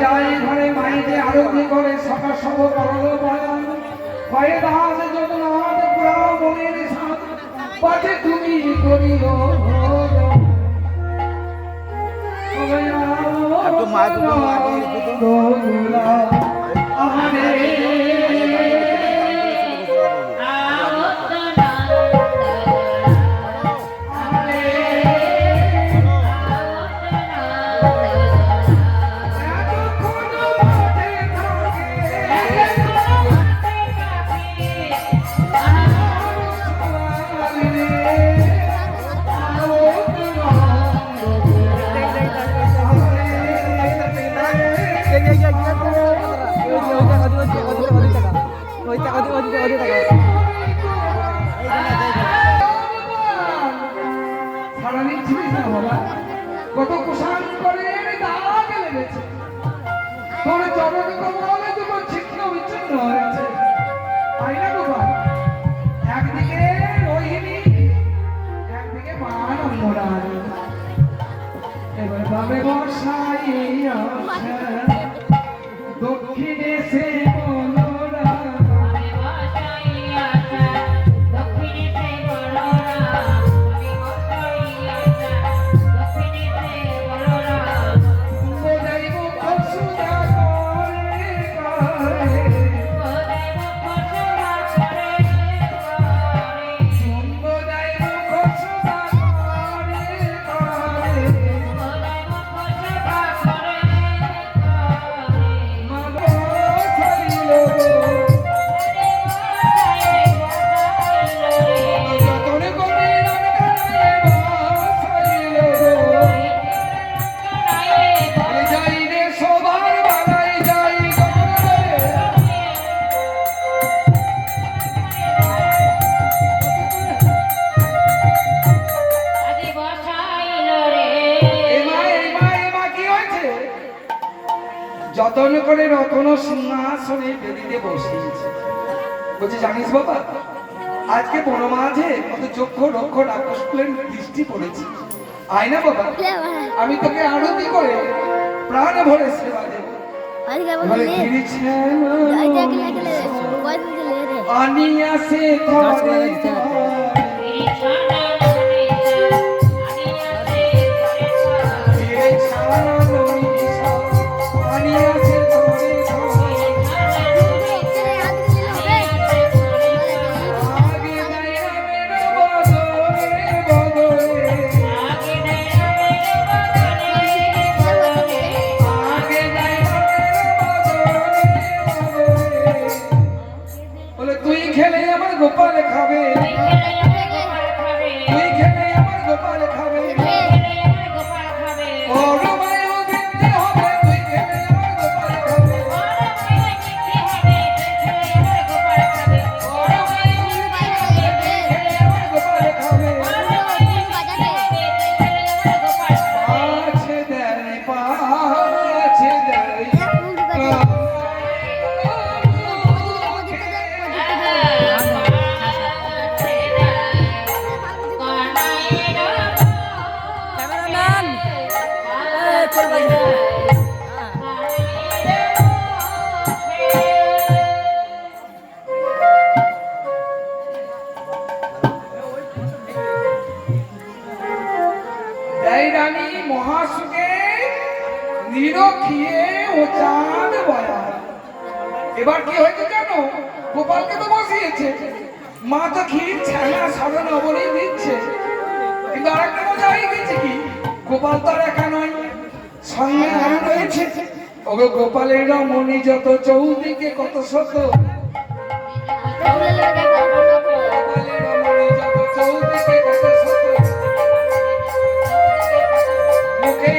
যায় ঘরে মাইতে আরতি করে সকাল সব করল বয়ান ভয়ে দাস জগন্নাথ পুরা মনের সাথ পাঠে তুমি করিও একটু মা কত কুশান করে দাগ লেগেছে তোর চরণ কমলে তোমার ছিন্ন বিচ্ছিন্ন হয়েছে তাই না গোপাল একদিকে রোহিণী একদিকে মান অম্বরাজ এবার বাবে বর্ষাই দক্ষিণে সে যতন করে রতন সিংহাসনে বেদিতে বসিয়েছে বলছি জানিস বাবা আজকে বড় মাঝে কত চক্ষ লক্ষ রাক্ষসকুলের দৃষ্টি পড়েছি আয় না বাবা আমি তোকে আরতি করে প্রাণ ভরে সেবা দেব আনিয়া সে গোপাল খাবে তুই খেলে আমার গোপাল খাবে বড় মায়ও দেখতে হবে তুই খেলে আমার গোপাল খাবে বড় মায়ও দেখতে হবে খেলে আমার গোপাল খাবে পাছে দেয় রানী মহাসুখে নিরখিয়ে ও চাঁদ বয়া এবার কি হয়েছে জানো গোপালকে তো বসিয়েছে মা তো ক্ষীর ছানা সাধন অবনী দিচ্ছে কিন্তু আর একটা মজা হয়ে গেছে কি গোপাল তো আর একা নয় সঙ্গে আরো রয়েছে ওগো গোপালের রমণী যত চৌদিকে কত শত গোপালের রমণী যত চৌদিকে কত শত মুখে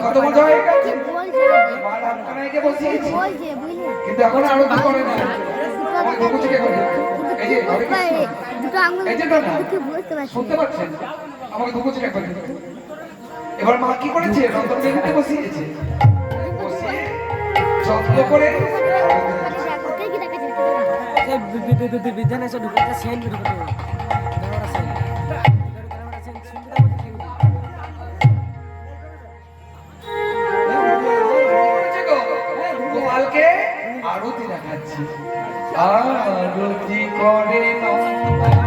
কত মজা হয়ে গেছে মা রামকানাইকে বসিয়েছে কিন্তু এখন আরতি করে না আমাকে দুকুচিকে করে এই যে হরে কৃষ্ণ এই যে না শুনতে পাচ্ছেন আমাকে দুকুচিকে করে এবার মা কি করেছে রতন দেবীকে বসিয়েছে বসিয়ে যত্ন করে বিধান এসে ঢুকে সেন ঢুকে গোপালকে আরতি দেখাচ্ছি আরতি করে নন্দরানী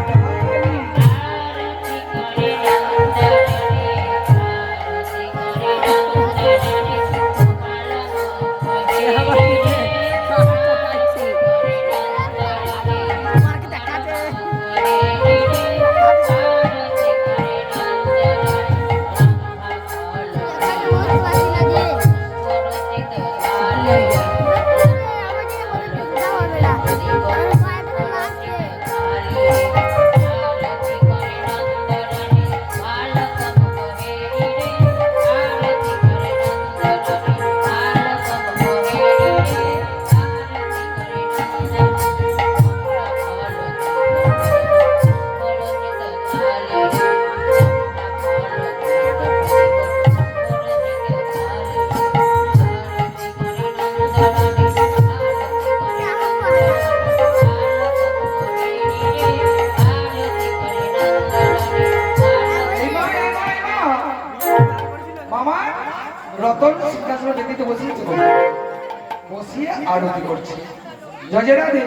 রতন সিংহাসনে বেদিতে বসিয়েছে বসিয়ে আরতি করছে জয় রাধে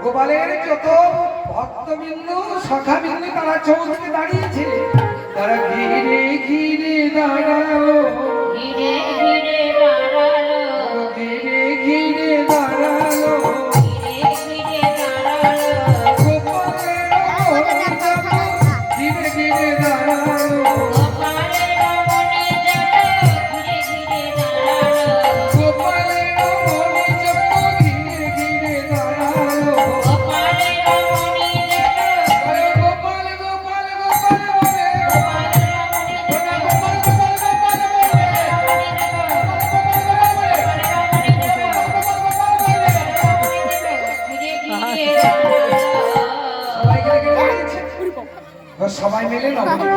গোপালের যত ভক্তবিন্দু সখাবিন্দু তারা চৌধুরী দাঁড়িয়েছে তারা ঘিরে ঘিরে দাঁড়ালো ঘিরে ঘিরে দাঁড়ালো ঘিরে ঘিরে দাঁড়ালো ঘিরে ঘিরে দাঁড়ালো সবাই মিলে নাচবি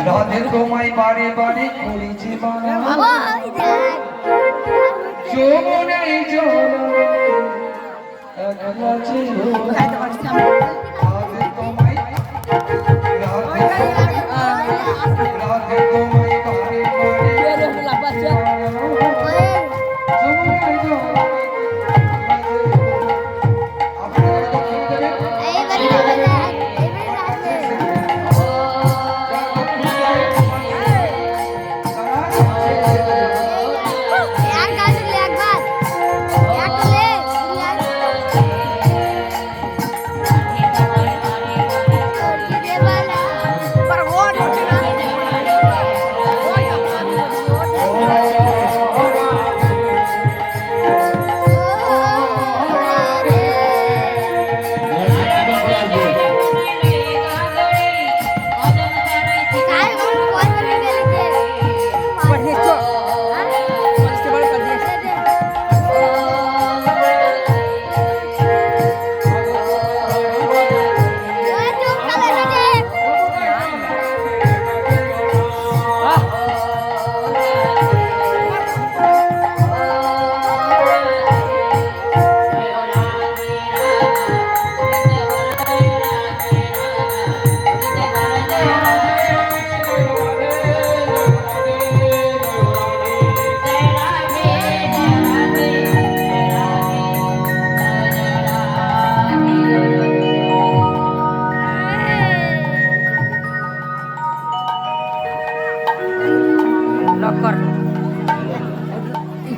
রাধে তোমায় বারে বারে করেছি যমুনাই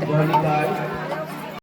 বলি তাই